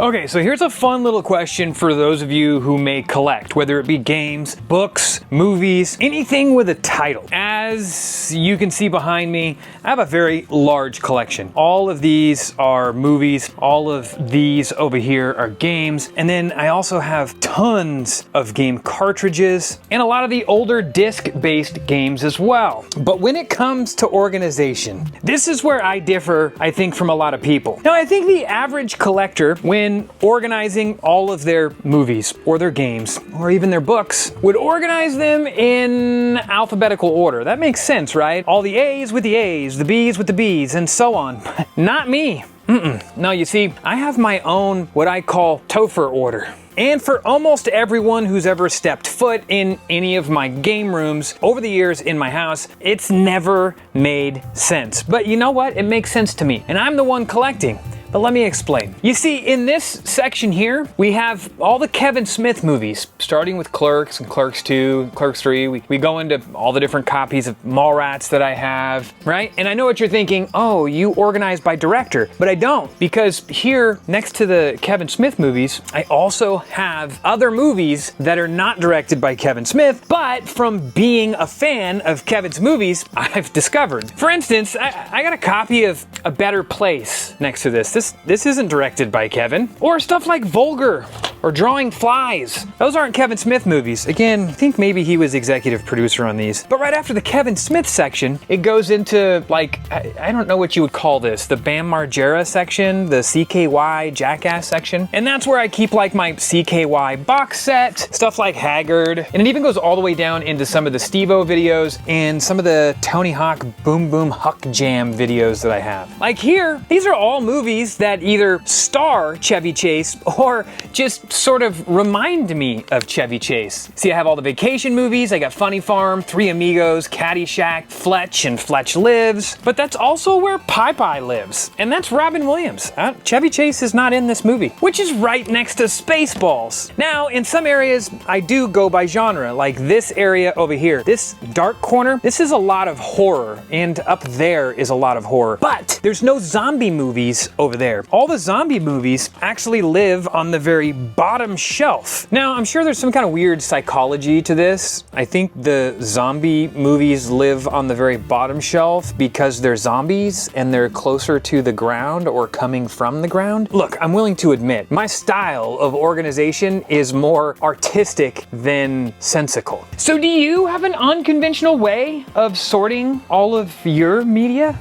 Okay, so here's a fun little question for those of you who may collect, whether it be games, books, movies, anything with a title. As you can see behind me, I have a very large collection. All of these are movies, all of these over here are games, and then I also have tons of game cartridges and a lot of the older disc-based games as well. But when it comes to organization, this is where I differ, I think, from a lot of people. Now, I think the average collector, when organizing all of their movies or their games or even their books, would organize them in alphabetical order. That makes sense, right? All the A's with the A's, the B's with the B's, and so on. Not me. No, you see, I have my own what I call Tofer order. And for almost everyone who's ever stepped foot in any of my game rooms over the years in my house, it's never made sense. But you know what? It makes sense to me. And I'm the one collecting. But let me explain. You see, in this section here, we have all the Kevin Smith movies, starting with Clerks and Clerks 2, and Clerks 3. We go into all the different copies of Mallrats that I have, right? And I know what you're thinking, oh, you organize by director, but I don't, because here, next to the Kevin Smith movies, I also have other movies that are not directed by Kevin Smith, but from being a fan of Kevin's movies, I've discovered. For instance, I got a copy of A Better Place next to this. This isn't directed by Kevin. Or stuff like Vulgar or Drawing Flies. Those aren't Kevin Smith movies. Again, I think maybe he was executive producer on these. But right after the Kevin Smith section, it goes into, like, I don't know what you would call this, the Bam Margera section, the CKY Jackass section. And that's where I keep like my CKY box set, stuff like Haggard. And it even goes all the way down into some of the Steve-O videos and some of the Tony Hawk Boom Boom Huck Jam videos that I have. Like here, these are all movies that either star Chevy Chase or just sort of remind me of Chevy Chase. See, I have all the vacation movies. I got Funny Farm, Three Amigos, Caddyshack, Fletch, and Fletch Lives. But that's also where Popeye lives. And that's Robin Williams. Chevy Chase is not in this movie, which is right next to Spaceballs. Now, in some areas, I do go by genre, like this area over here. This dark corner, this is a lot of horror, and up there is a lot of horror. But there's no zombie movies over there. All the zombie movies actually live on the very bottom shelf. Now, I'm sure there's some kind of weird psychology to this. I think the zombie movies live on the very bottom shelf because they're zombies and they're closer to the ground or coming from the ground. Look, I'm willing to admit, my style of organization is more artistic than sensical. So do you have an unconventional way of sorting all of your media?